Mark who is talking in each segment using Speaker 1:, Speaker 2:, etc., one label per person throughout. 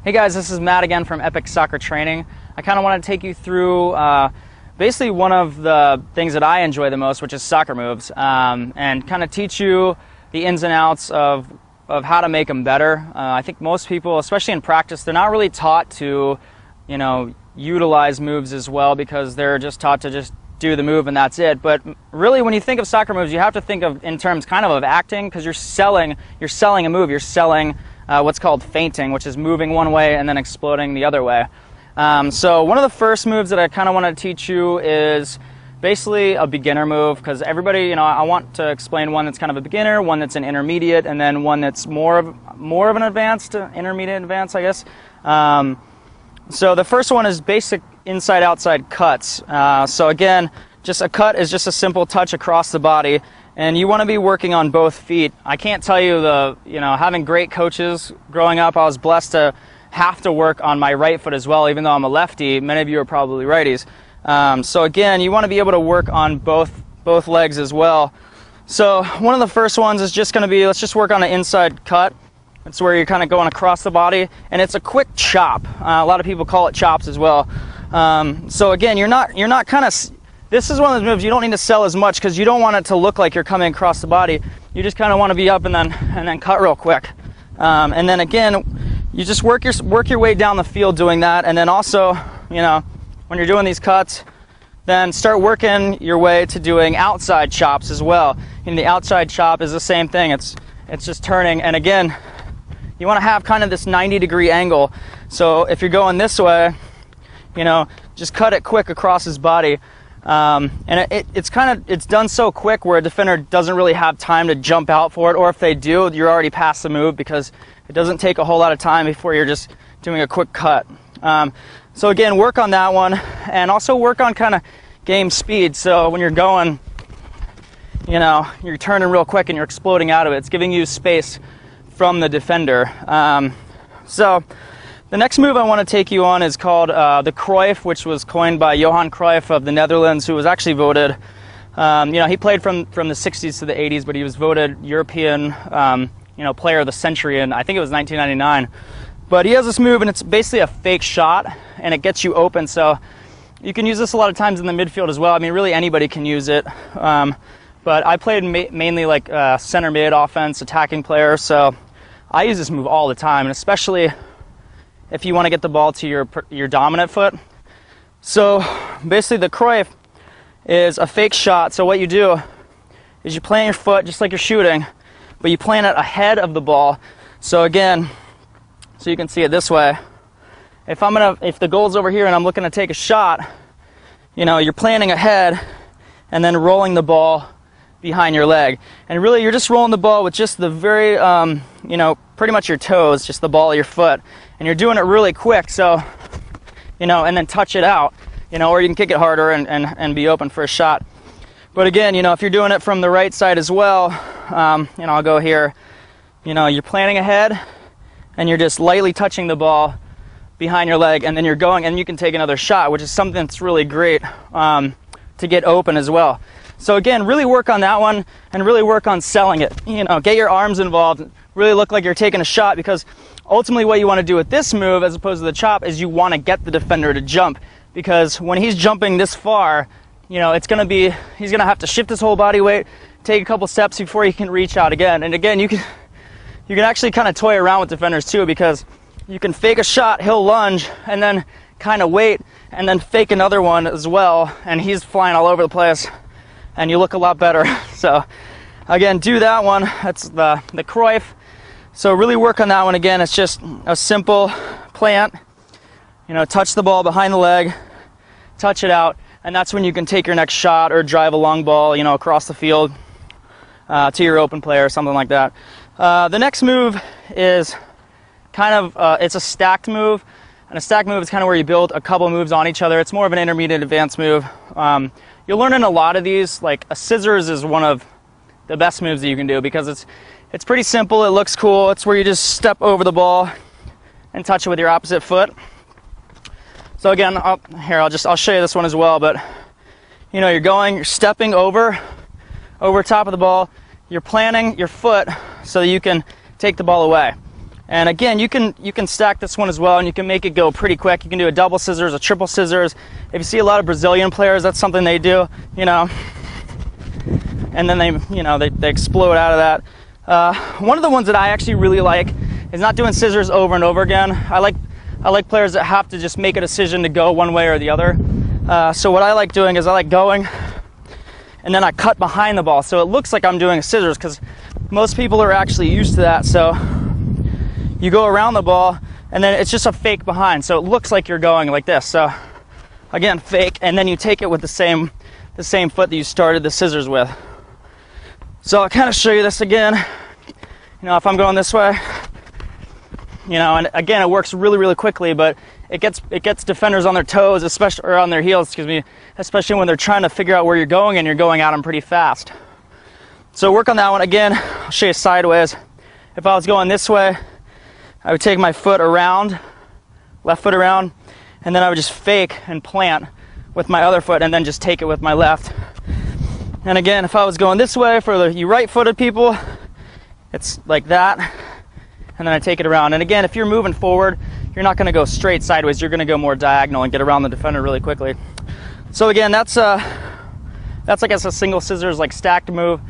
Speaker 1: Hey guys, this is Matt again from Epic Soccer Training. I kind of want to take you through basically one of the things that I enjoy the most, which is soccer moves, and kind of teach you the ins and outs of how to make them better. I think most people, especially in practice, they're not really taught to, utilize moves as well, because they're just taught to just do the move and that's it. But really, when you think of soccer moves, you have to think of in terms kind of acting, because you're selling a move. You're selling what's called feinting, which is moving one way and then exploding the other way. So one of the first moves that I kind of want to teach you is basically a beginner move, because everybody, I want to explain one that's kind of a beginner, one that's an intermediate, and then one that's more of an advanced, intermediate advanced, I guess. So the first one is basic inside-outside cuts. So again, just a cut is just a simple touch across the body, and you want to be working on both feet. I can't tell you having great coaches growing up, I was blessed to have to work on my right foot as well, even though I'm a lefty. Many of you are probably righties. So again, you want to be able to work on both legs as well. So one of the first ones is just going to be, let's just work on an inside cut. It's where you're kind of going across the body, and it's a quick chop. A lot of people call it chops as well. So again, you're not kind of, this is one of those moves you don't need to sell as much, because you don't want it to look like you're coming across the body. You just kind of want to be up and then cut real quick. And then again, you just work your way down the field doing that. And then also, when you're doing these cuts, then start working your way to doing outside chops as well. The outside chop is the same thing. It's just turning, and again, you want to have kind of this 90-degree angle. So if you're going this way, just cut it quick across his body. And it's done so quick where a defender doesn't really have time to jump out for it, or if they do, you're already past the move, because it doesn't take a whole lot of time before you're just doing a quick cut. So again, work on that one, and also work on kind of game speed. So when you're going, you're turning real quick and you're exploding out of it. It's giving you space from the defender. So the next move I want to take you on is called the Cruyff, which was coined by Johan Cruyff of the Netherlands, who was actually voted, he played from the 60s to the 80s, but he was voted European, player of the century, and I think it was 1999. But he has this move, and it's basically a fake shot, and it gets you open. So you can use this a lot of times in the midfield as well. I mean, really anybody can use it. But I played mainly like center mid offense, attacking player, so I use this move all the time, and especially if you want to get the ball to your dominant foot. So basically the Cruyff is a fake shot. So what you do is you plant your foot just like you're shooting, but you plant it ahead of the ball. So again, so you can see it this way. If the goal's over here and I'm looking to take a shot, you're planting ahead and then rolling the ball behind your leg. And really, you're just rolling the ball with just the very, pretty much your toes, just the ball of your foot. And you're doing it really quick, so, and then touch it out, or you can kick it harder and be open for a shot. But again, if you're doing it from the right side as well, I'll go here, you're planting ahead, and you're just lightly touching the ball behind your leg, and then you're going, and you can take another shot, which is something that's really great to get open as well. So again, really work on that one, and really work on selling it. Get your arms involved, really look like you're taking a shot, because ultimately what you want to do with this move, as opposed to the chop, is you want to get the defender to jump, because when he's jumping this far, he's going to have to shift his whole body weight, take a couple steps before he can reach out again. And again, you can actually kind of toy around with defenders too, because you can fake a shot, he'll lunge, and then kind of wait, and then fake another one as well, and he's flying all over the place, and you look a lot better. So again, do that one. That's the Cruyff. So really work on that one. Again, it's just a simple plant, touch the ball behind the leg, touch it out, and that's when you can take your next shot or drive a long ball, across the field to your open player or something like that. The next move is kind of, it's a stacked move, and a stacked move is kind of where you build a couple moves on each other. It's more of an intermediate advanced move. You'll learn in a lot of these, like a scissors is one of the best moves that you can do, because it's pretty simple, it looks cool. It's where you just step over the ball and touch it with your opposite foot. So again, I'll show you this one as well, but you're stepping over top of the ball, you're planting your foot so that you can take the ball away. And again, you can stack this one as well, and you can make it go pretty quick. You can do a double scissors, a triple scissors. If you see a lot of Brazilian players, that's something they do, you know, and then they explode out of that. One of the ones that I actually really like is not doing scissors over and over again. I like players that have to just make a decision to go one way or the other. So what I like doing is I like going, and then I cut behind the ball, so it looks like I'm doing a scissors, because most people are actually used to that. So you go around the ball, and then it's just a fake behind, so it looks like you're going like this. So again, fake, and then you take it with the same foot that you started the scissors with. So I'll kind of show you this again. You know, if I'm going this way, you know, and again, it works really, really quickly, but it gets defenders on their toes, especially, or on their heels, excuse me, especially when they're trying to figure out where you're going and you're going at them pretty fast. So work on that one. Again, I'll show you sideways. If I was going this way, I would take my foot around, left foot around, and then I would just fake and plant with my other foot, and then just take it with my left. And again, if I was going this way, for you right-footed people, it's like that, and then I take it around. And again, if you're moving forward, you're not going to go straight sideways. You're going to go more diagonal and get around the defender really quickly. So again, that's I guess a single scissors, like stacked move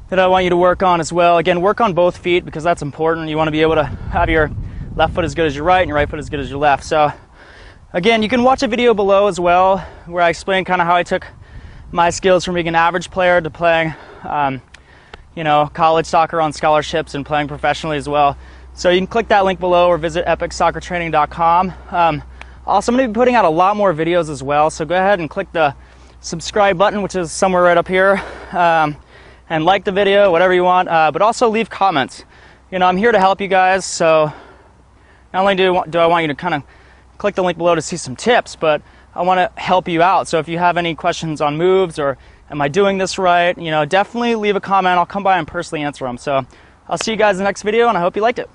Speaker 1: that I want you to work on as well. Again, work on both feet, because that's important. You want to be able to have your left foot as good as your right and your right foot as good as your left. So again, you can watch a video below as well where I explain kind of how I took my skills from being an average player to playing you know, college soccer on scholarships and playing professionally as well. So you can click that link below or visit epicsoccertraining.com. Also, I'm going to be putting out a lot more videos as well, so go ahead and click the subscribe button, which is somewhere right up here, and like the video, whatever you want, but also leave comments. You know, I'm here to help you guys, so not only do I want you to kind of click the link below to see some tips, but I want to help you out. So if you have any questions on moves, or am I doing this right, you know, definitely leave a comment. I'll come by and personally answer them. So I'll see you guys in the next video, and I hope you liked it.